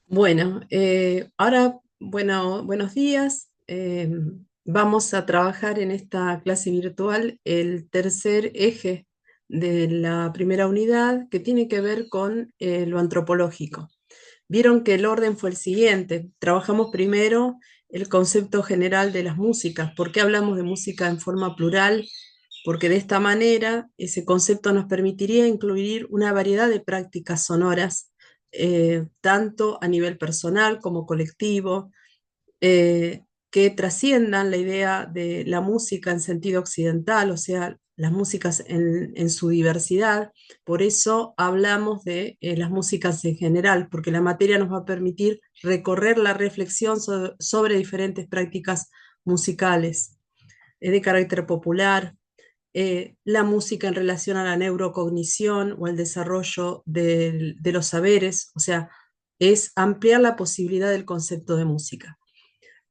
Bueno, buenos días. Vamos a trabajar en esta clase virtual el tercer eje de la primera unidad, que tiene que ver con lo antropológico. Vieron que el orden fue el siguiente. Trabajamos primero el concepto general de las músicas. ¿Por qué hablamos de música en forma plural? Porque de esta manera ese concepto nos permitiría incluir una variedad de prácticas sonoras, tanto a nivel personal como colectivo, eh, que trasciendan la idea de la música en sentido occidental, o sea, las músicas en su diversidad. Por eso hablamos de las músicas en general, porque la materia nos va a permitir recorrer la reflexión sobre diferentes prácticas musicales de carácter popular, la música en relación a la neurocognición o al desarrollo de los saberes, o sea, es ampliar la posibilidad del concepto de música.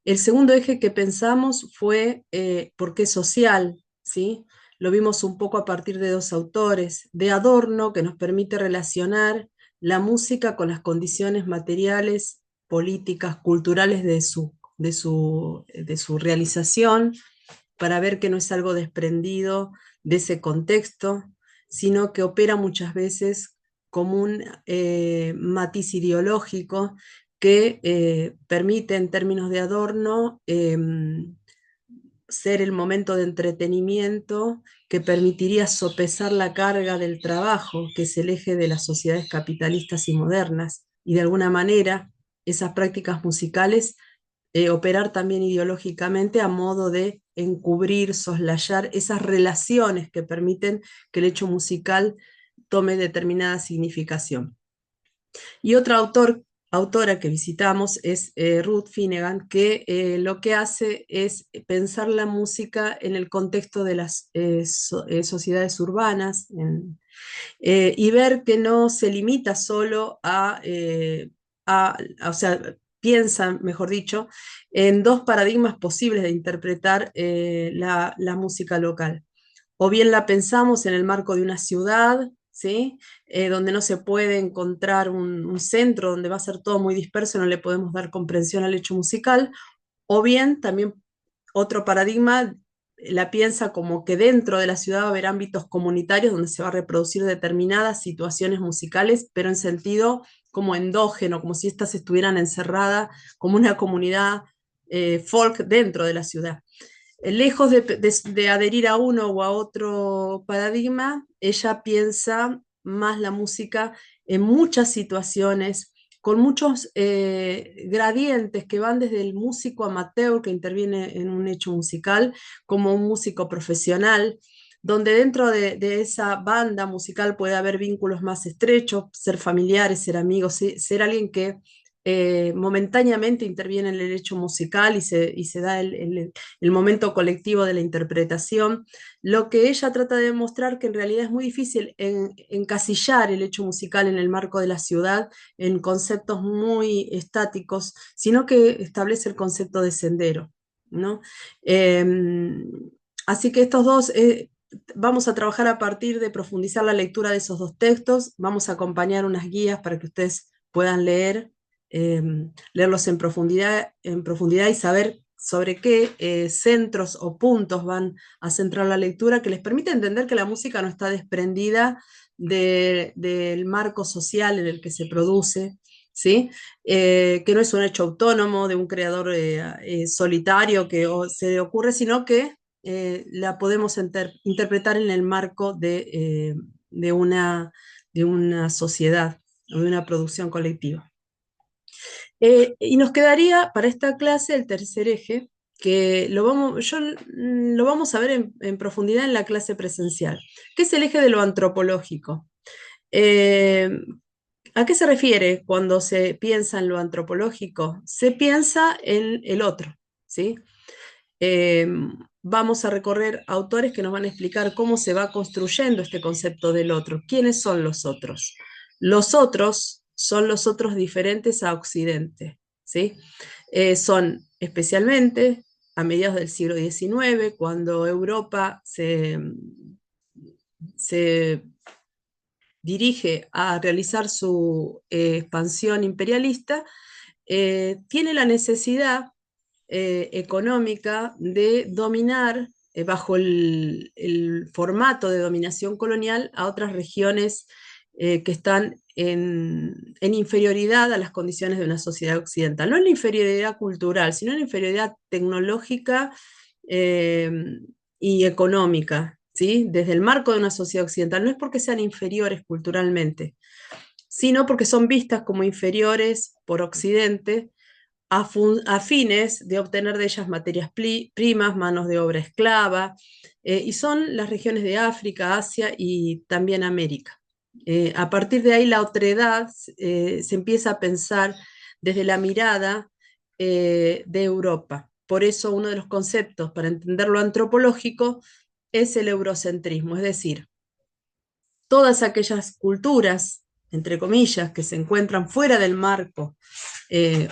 El segundo eje que pensamos fue por qué social, ¿sí? Lo vimos un poco a partir de dos autores, de Adorno, que nos permite relacionar la música con las condiciones materiales, políticas, culturales de su realización, para ver que no es algo desprendido de ese contexto, sino que opera muchas veces como un matiz ideológico que permite, en términos de Adorno, ser el momento de entretenimiento que permitiría sopesar la carga del trabajo, que es el eje de las sociedades capitalistas y modernas, y de alguna manera esas prácticas musicales operar también ideológicamente a modo de encubrir, soslayar esas relaciones que permiten que el hecho musical tome determinada significación. Y otra autora que visitamos es Ruth Finnegan, que lo que hace es pensar la música en el contexto de las sociedades urbanas y ver que no se limita solo o sea, piensa, mejor dicho, en dos paradigmas posibles de interpretar la música local. O bien la pensamos en el marco de una ciudad, ¿sí? Donde no se puede encontrar un centro, donde va a ser todo muy disperso, no le podemos dar comprensión al hecho musical, o bien también otro paradigma la piensa como que dentro de la ciudad va a haber ámbitos comunitarios donde se va a reproducir determinadas situaciones musicales, pero en sentido como endógeno, como si éstas estuvieran encerradas como una comunidad folk dentro de la ciudad. Lejos de adherir a uno o a otro paradigma, ella piensa más la música en muchas situaciones, con muchos gradientes que van desde el músico amateur que interviene en un hecho musical, como un músico profesional, donde dentro de esa banda musical puede haber vínculos más estrechos, ser familiares, ser amigos, ser alguien que momentáneamente interviene en el hecho musical y se da el momento colectivo de la interpretación. Lo que ella trata de demostrar que en realidad es muy difícil encasillar el hecho musical en el marco de la ciudad en conceptos muy estáticos, sino que establece el concepto de sendero, ¿no? Eh, Así que estos dos, vamos a trabajar a partir de profundizar la lectura de esos dos textos, vamos a acompañar unas guías para que ustedes puedan eh, leerlos en profundidad y saber sobre qué centros o puntos van a centrar la lectura, que les permite entender que la música no está desprendida del marco social en el que se produce, ¿sí? Que no es un hecho autónomo de un creador solitario que se le ocurre, sino que la podemos interpretar en el marco de una sociedad o de una producción colectiva. Y nos quedaría para esta clase el tercer eje, que lo vamos a ver en profundidad en la clase presencial, que es el eje de lo antropológico. Eh, ¿A qué se refiere cuando se piensa en lo antropológico? Se piensa en el otro, ¿sí? Eh, Vamos a recorrer autores que nos van a explicar cómo se va construyendo este concepto del otro. ¿Quiénes son los otros? Los otros son los otros diferentes a Occidente, ¿sí? Son especialmente a mediados del siglo XIX, cuando Europa se dirige a realizar su expansión imperialista, tiene la necesidad económica de dominar bajo el formato de dominación colonial a otras regiones que están en inferioridad a las condiciones de una sociedad occidental. No en la inferioridad cultural, sino en la inferioridad tecnológica eh, y económica, ¿sí? Desde el marco de una sociedad occidental. No es porque sean inferiores culturalmente, sino porque son vistas como inferiores por Occidente a fines de obtener de ellas materias primas, manos de obra esclava, y son las regiones de África, Asia y también América. A partir de ahí la otredad se empieza a pensar desde la mirada de Europa. Por eso uno de los conceptos para entender lo antropológico es el eurocentrismo, es decir, todas aquellas culturas, entre comillas, que se encuentran fuera del marco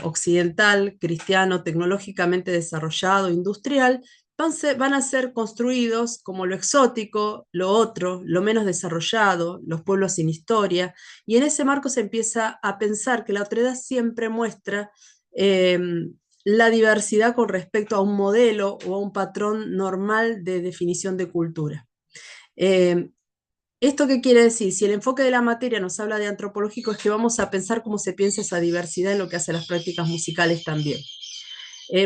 occidental, cristiano, tecnológicamente desarrollado, industrial, van a ser construidos como lo exótico, lo otro, lo menos desarrollado, los pueblos sin historia, y en ese marco se empieza a pensar que la otredad siempre muestra eh, la diversidad con respecto a un modelo o a un patrón normal de definición de cultura. Eh, ¿Esto qué quiere decir? Si el enfoque de la materia nos habla de antropológico, es que vamos a pensar cómo se piensa esa diversidad en lo que hace a las prácticas musicales también.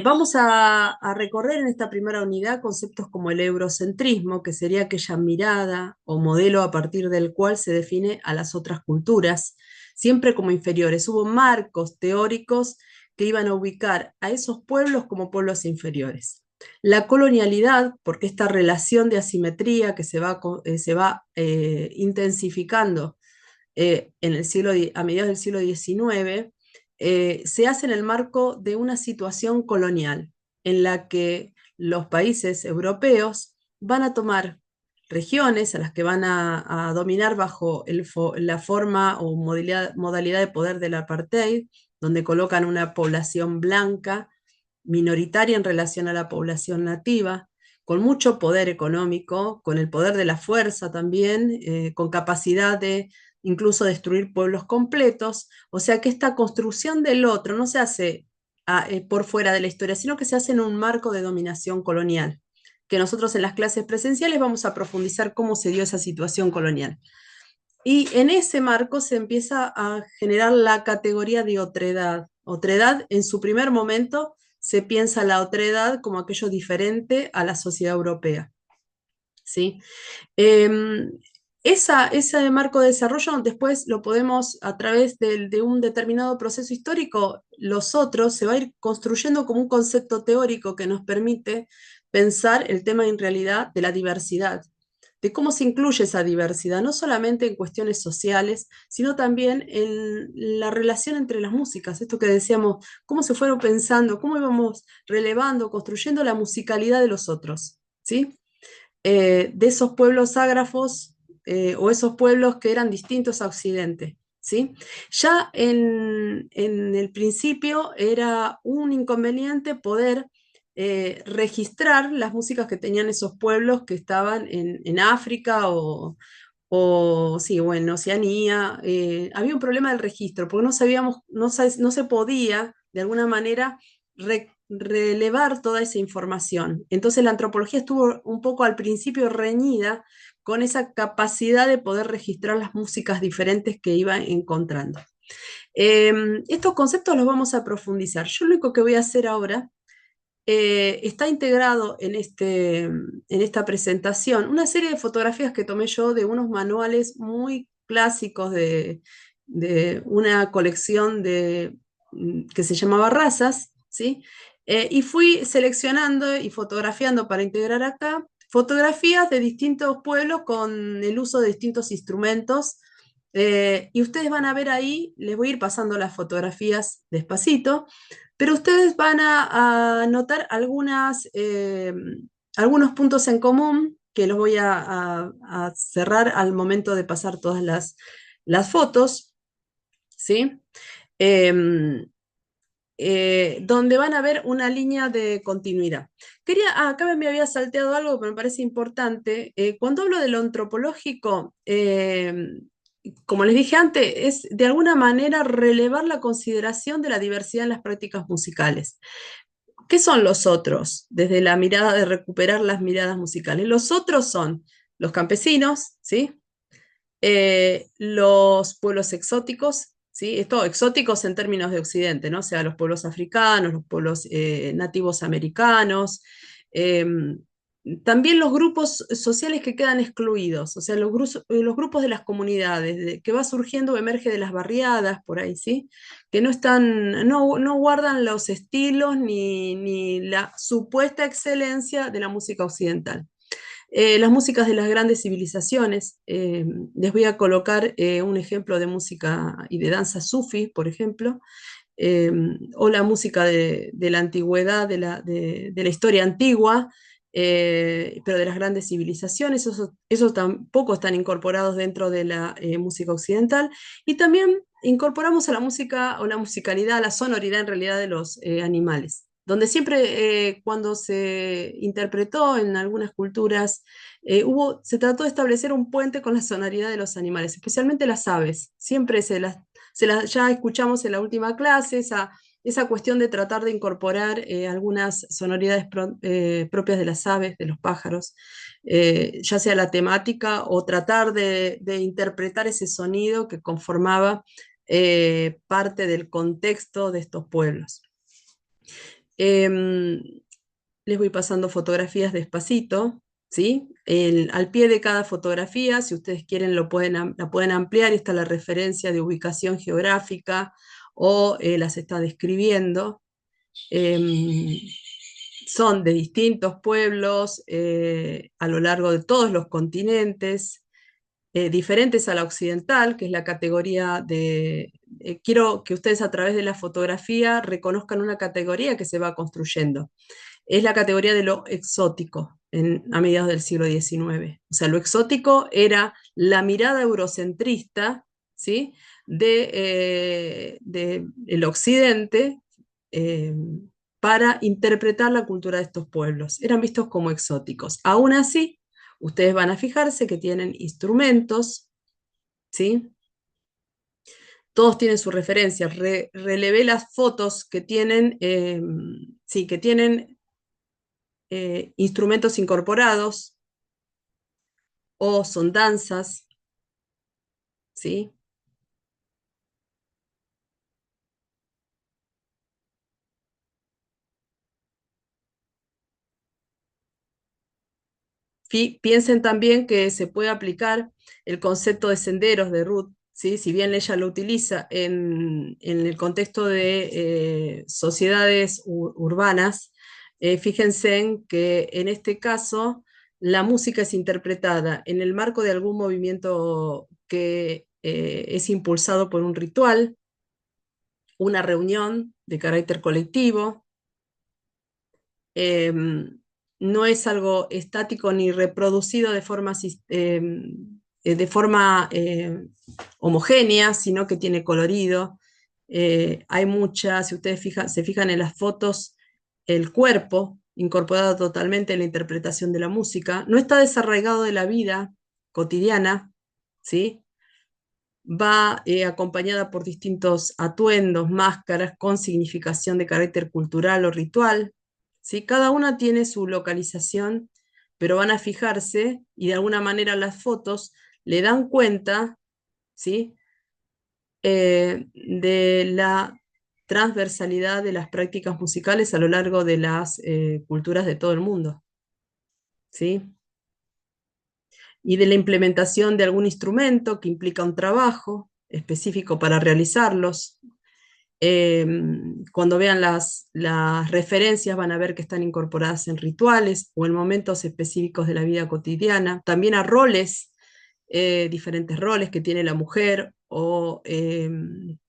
Vamos a recorrer en esta primera unidad conceptos como el eurocentrismo, que sería aquella mirada o modelo a partir del cual se define a las otras culturas, siempre como inferiores. Hubo marcos teóricos que iban a ubicar a esos pueblos como pueblos inferiores. La colonialidad, porque esta relación de asimetría que se va intensificando en el a mediados del siglo XIX, se hace en el marco de una situación colonial en la que los países europeos van a tomar regiones a las que van a dominar bajo la forma o modalidad de poder del apartheid, donde colocan una población blanca minoritaria en relación a la población nativa, con mucho poder económico, con el poder de la fuerza también, con capacidad de incluso destruir pueblos completos. O sea que esta construcción del otro no se hace por fuera de la historia, sino que se hace en un marco de dominación colonial, que nosotros en las clases presenciales vamos a profundizar cómo se dio esa situación colonial. Y en ese marco se empieza a generar la categoría de otredad. Otredad, en su primer momento, se piensa la otredad como aquello diferente a la sociedad europea. ¿Sí? Eh, ese marco de desarrollo después lo podemos, a través de un determinado proceso histórico, los otros se va a ir construyendo como un concepto teórico que nos permite pensar el tema en realidad de la diversidad, de cómo se incluye esa diversidad, no solamente en cuestiones sociales, sino también en la relación entre las músicas, esto que decíamos, cómo se fueron pensando, cómo íbamos relevando, construyendo la musicalidad de los otros, ¿sí? De esos pueblos ágrafos o esos pueblos que eran distintos a Occidente. ¿Sí? Ya en el principio era un inconveniente poder registrar las músicas que tenían esos pueblos que estaban en África o sí, o en Oceanía. Había un problema del registro, porque no sabíamos, no se podía de alguna manera relevar toda esa información. Entonces la antropología estuvo un poco al principio reñida con esa capacidad de poder registrar las músicas diferentes que iba encontrando. Estos conceptos los vamos a profundizar. Yo lo único que voy a hacer ahora está integrado en esta presentación una serie de fotografías que tomé yo de unos manuales muy clásicos de una colección que se llamaba Razas, ¿sí? Y fui seleccionando y fotografiando para integrar acá fotografías de distintos pueblos con el uso de distintos instrumentos. Y ustedes van a ver ahí, les voy a ir pasando las fotografías despacito, pero ustedes van a notar algunos puntos en común que los voy a cerrar al momento de pasar todas las fotos, ¿sí? Em, donde van a ver una línea de continuidad. Acá me había salteado algo que me parece importante. Cuando hablo de lo antropológico, como les dije antes, es de alguna manera relevar la consideración de la diversidad en las prácticas musicales. ¿Qué son los otros? Desde la mirada de recuperar las miradas musicales. Los otros son los campesinos, ¿sí? Los pueblos exóticos, ¿sí? Esto exóticos en términos de Occidente, ¿no? O sea, los pueblos africanos, los pueblos nativos americanos, eh, también los grupos sociales que quedan excluidos, o sea, los grupos de las comunidades, que va surgiendo o emerge de las barriadas, por ahí, ¿sí? Que no están, no guardan los estilos ni la supuesta excelencia de la música occidental. Las músicas de las grandes civilizaciones. Les voy a colocar un ejemplo de música y de danza sufi, por ejemplo, eh, o la música de la antigüedad, de la historia antigua, pero de las grandes civilizaciones. Esos tampoco están incorporados dentro de la música occidental. Y también incorporamos a la música o la musicalidad, a la sonoridad en realidad de los animales, donde siempre cuando se interpretó en algunas culturas, se trató de establecer un puente con la sonoridad de los animales, especialmente las aves. Siempre ya escuchamos en la última clase esa cuestión de tratar de incorporar algunas sonoridades propias de las aves, de los pájaros, ya sea la temática o tratar de interpretar ese sonido que conformaba parte del contexto de estos pueblos. Em, Les voy pasando fotografías despacito, ¿sí? Al pie de cada fotografía, si ustedes quieren, la pueden ampliar, y está la referencia de ubicación geográfica o las está describiendo. Em, Son de distintos pueblos a lo largo de todos los continentes, diferentes a la occidental, que es la categoría de... quiero que ustedes a través de la fotografía reconozcan una categoría que se va construyendo. Es la categoría de lo exótico a mediados del siglo XIX. O sea, lo exótico era la mirada eurocentrista, ¿sí? El occidente, eh, para interpretar la cultura de estos pueblos. Eran vistos como exóticos. Aún así, ustedes van a fijarse que tienen instrumentos, ¿sí? Todos tienen su referencia. Relevé las fotos que tienen, sí, que tienen instrumentos incorporados o son danzas, ¿sí? Piensen también que se puede aplicar el concepto de senderos de Ruth, ¿sí? Si bien ella lo utiliza en el contexto de sociedades urbanas, fíjense en que en este caso la música es interpretada en el marco de algún movimiento que es impulsado por un ritual, una reunión de carácter colectivo. eh, no es algo estático ni reproducido de forma homogénea, sino que tiene colorido. Hay muchas, si ustedes se fijan en las fotos, el cuerpo incorporado totalmente en la interpretación de la música, no está desarraigado de la vida cotidiana, ¿sí? Va acompañada por distintos atuendos, máscaras con significación de carácter cultural o ritual, ¿sí? Cada una tiene su localización, pero van a fijarse y de alguna manera las fotos le dan cuenta, ¿sí? De la transversalidad de las prácticas musicales a lo largo de las culturas de todo el mundo, ¿sí? Y de la implementación de algún instrumento que implica un trabajo específico para realizarlos. Eh, Cuando vean las referencias van a ver que están incorporadas en rituales o en momentos específicos de la vida cotidiana, también a roles, diferentes roles que tiene la mujer o el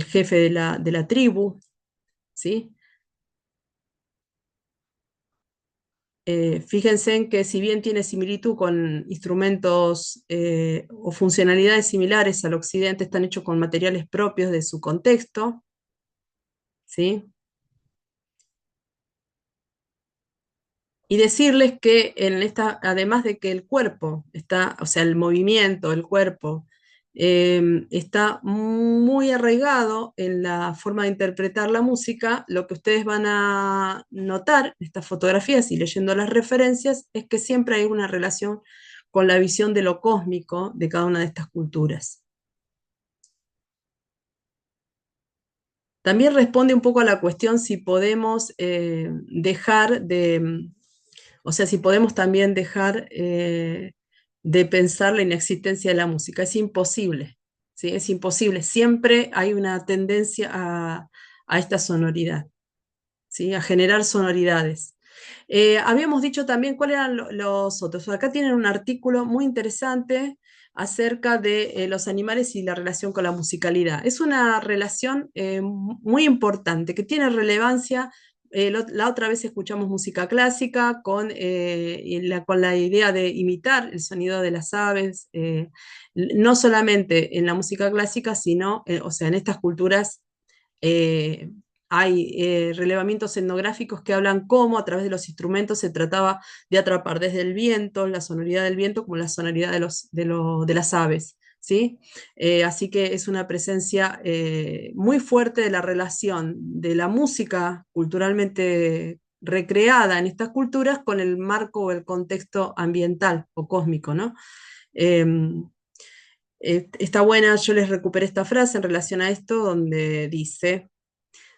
jefe de la tribu, ¿sí? Fíjense en que si bien tiene similitud con instrumentos o funcionalidades similares al occidente, están hechos con materiales propios de su contexto, ¿sí? Y decirles que en esta, además de que el cuerpo está, o sea, el movimiento, el cuerpo, está muy arraigado en la forma de interpretar la música. Lo que ustedes van a notar en estas fotografías y leyendo las referencias es que siempre hay una relación con la visión de lo cósmico de cada una de estas culturas. También responde un poco a la cuestión si podemos dejar de, o sea, si podemos también dejar de pensar la inexistencia de la música. Es imposible, ¿sí? Es imposible. Siempre hay una tendencia a esta sonoridad, ¿sí? A generar sonoridades. Habíamos dicho también cuáles eran los otros. Acá tienen un artículo muy interesante acerca de los animales y la relación con la musicalidad. Es una relación muy importante, que tiene relevancia. La otra vez escuchamos música clásica con la idea de imitar el sonido de las aves, no solamente en la música clásica, sino, o sea, en estas culturas eh, hay relevamientos etnográficos que hablan cómo a través de los instrumentos se trataba de atrapar desde el viento, la sonoridad del viento, como la sonoridad de las aves. ¿Sí? Así que es una presencia muy fuerte de la relación de la música culturalmente recreada en estas culturas con el marco o el contexto ambiental o cósmico, ¿no? Está buena, yo les recuperé esta frase en relación a esto, donde dice: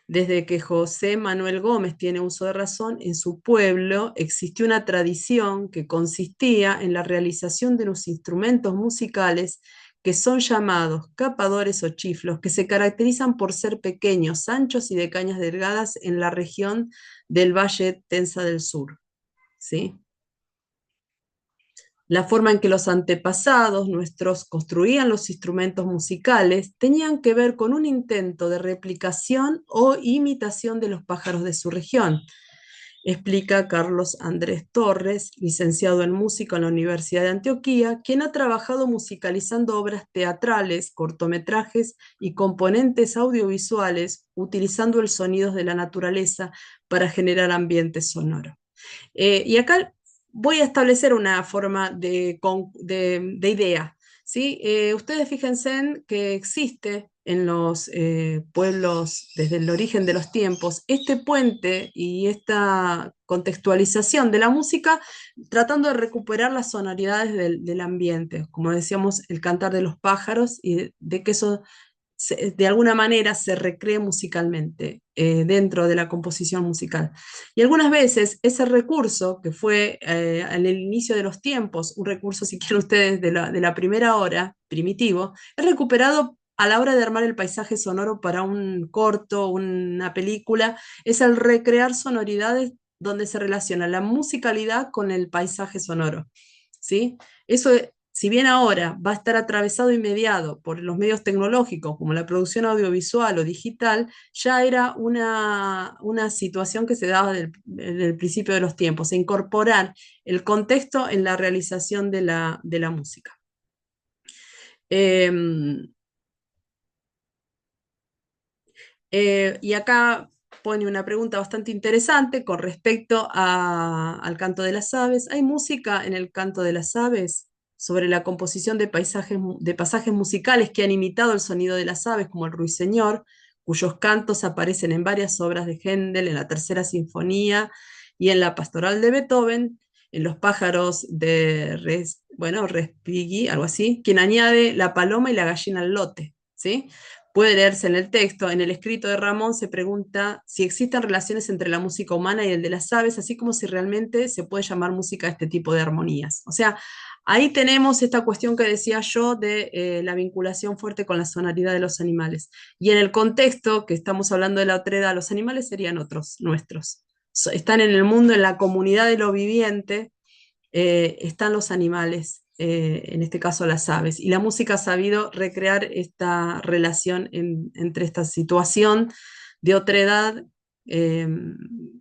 desde que José Manuel Gómez tiene uso de razón, en su pueblo existió una tradición que consistía en la realización de los instrumentos musicales que son llamados capadores o chiflos, que se caracterizan por ser pequeños, anchos y de cañas delgadas en la región del Valle Tensa del Sur. ¿Sí? La forma en que los antepasados nuestros construían los instrumentos musicales tenían que ver con un intento de replicación o imitación de los pájaros de su región, explica Carlos Andrés Torres, licenciado en música en la Universidad de Antioquia, quien ha trabajado musicalizando obras teatrales, cortometrajes y componentes audiovisuales, utilizando el sonido de la naturaleza para generar ambientes sonoros. Y acá voy a establecer una forma de idea. ¿Sí? Ustedes fíjense en que existe en los pueblos desde el origen de los tiempos este puente y esta contextualización de la música tratando de recuperar las sonoridades del ambiente, como decíamos, el cantar de los pájaros y de que eso de alguna manera se recree musicalmente dentro de la composición musical. Y algunas veces ese recurso, que fue en el inicio de los tiempos, un recurso, si quieren ustedes, de la primera hora, primitivo, es recuperado a la hora de armar el paisaje sonoro para un corto, una película, es el recrear sonoridades donde se relaciona la musicalidad con el paisaje sonoro. ¿Sí? Eso, si bien ahora va a estar atravesado y mediado por los medios tecnológicos como la producción audiovisual o digital, ya era una situación que se daba desde el principio de los tiempos, incorporar el contexto en la realización de la música. Eh, y acá pone una pregunta bastante interesante con respecto al canto de las aves. ¿Hay música en el canto de las aves sobre la composición de de pasajes musicales que han imitado el sonido de las aves, como el ruiseñor, cuyos cantos aparecen en varias obras de Händel, en la Tercera Sinfonía y en la Pastoral de Beethoven, en Los pájaros de Respighi, algo así, quien añade la paloma y la gallina al lote, ¿sí? Puede leerse en el texto. En el escrito de Ramón se pregunta si existen relaciones entre la música humana y el de las aves, así como si realmente se puede llamar música a este tipo de armonías. O sea, ahí tenemos esta cuestión que decía yo de la vinculación fuerte con la sonoridad de los animales. Y en el contexto que estamos hablando de la otredad, los animales serían otros, nuestros. Están en el mundo, en la comunidad de lo viviente, están los animales, en este caso las aves. Y la música ha sabido recrear esta relación entre esta situación de otredad. eh,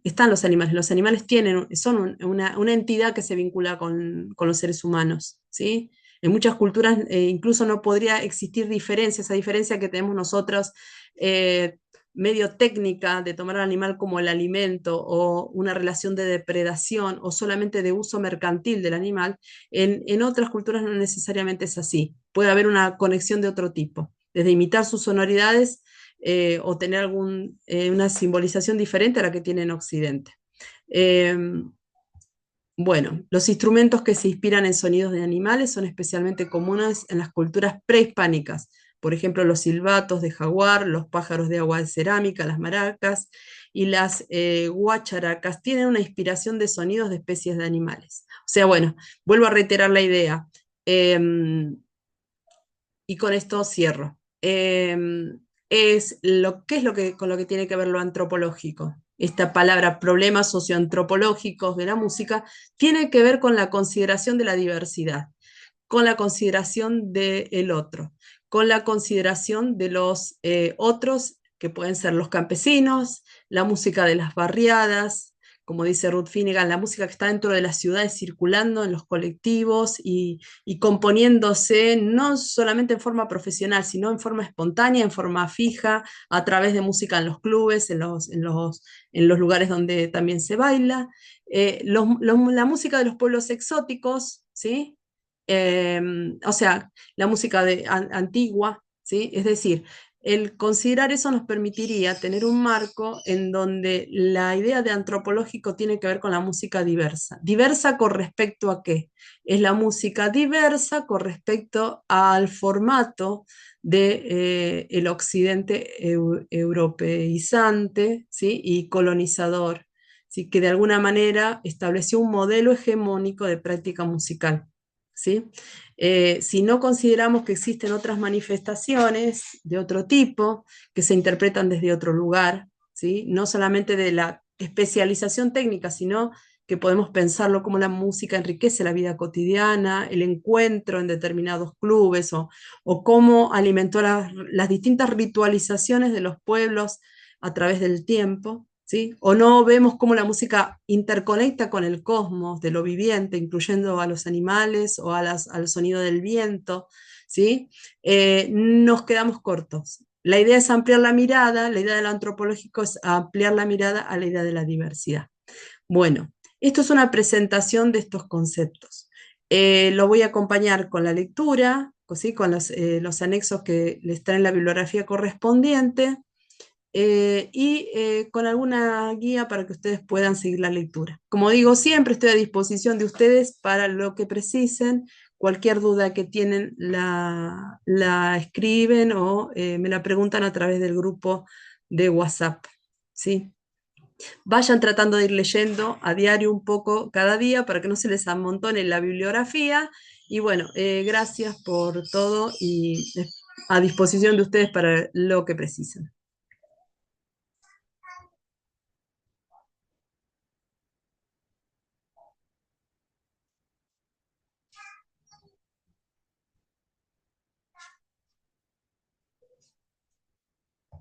Están los animales. Los animales son una entidad que se vincula con los seres humanos, ¿sí? En muchas culturas incluso no podría existir diferencia, esa diferencia que tenemos nosotros. medio técnica de tomar al animal como el alimento o una relación de depredación o solamente de uso mercantil del animal, en otras culturas no necesariamente es así. Puede haber una conexión de otro tipo, desde imitar sus sonoridades o tener una simbolización diferente a la que tiene en Occidente. Bueno, los instrumentos que se inspiran en sonidos de animales son especialmente comunes en las culturas prehispánicas. Por ejemplo, los silbatos de jaguar, los pájaros de agua de cerámica, las maracas y las guacharacas tienen una inspiración de sonidos de especies de animales. O sea, bueno, vuelvo a reiterar la idea. Y con esto cierro. ¿Qué es con lo que tiene que ver lo antropológico? Esta palabra problemas socioantropológicos de la música tiene que ver con la consideración de la diversidad, con la consideración del otro, con la consideración de los otros, que pueden ser los campesinos, la música de las barriadas, como dice Ruth Finnegan, la música que está dentro de las ciudades circulando en los colectivos y componiéndose no solamente en forma profesional, sino en forma espontánea, en forma fija, a través de música en los clubes, en los lugares donde también se baila. La música de los pueblos exóticos, ¿sí? Eh, o sea, la música antigua, ¿sí? Es decir, el considerar eso nos permitiría tener un marco en donde la idea de antropológico tiene que ver con la música diversa. ¿Diversa con respecto a qué? Es la música diversa con respecto al formato de, el occidente europeizante, ¿sí? Y colonizador, ¿sí? Que de alguna manera estableció un modelo hegemónico de práctica musical. ¿Sí? Si no consideramos que existen otras manifestaciones de otro tipo, que se interpretan desde otro lugar, ¿sí? No solamente de la especialización técnica, sino que podemos pensarlo como la música enriquece la vida cotidiana, el encuentro en determinados clubes, o cómo alimentó las distintas ritualizaciones de los pueblos a través del tiempo. ¿Sí? O no vemos cómo la música interconecta con el cosmos de lo viviente, incluyendo a los animales o al sonido del viento, ¿sí? Nos quedamos cortos. La idea es ampliar la mirada, la idea de lo antropológico es ampliar la mirada a la idea de la diversidad. Bueno, esto es una presentación de estos conceptos. Lo voy a acompañar con la lectura, ¿sí? Con los anexos que les traen la bibliografía correspondiente y con alguna guía para que ustedes puedan seguir la lectura. Como digo, siempre estoy a disposición de ustedes para lo que precisen. Cualquier duda que tienen la escriben o me la preguntan a través del grupo de WhatsApp. ¿Sí? Vayan tratando de ir leyendo a diario un poco cada día para que no se les amontone la bibliografía. Y bueno, gracias por todo y a disposición de ustedes para lo que precisen.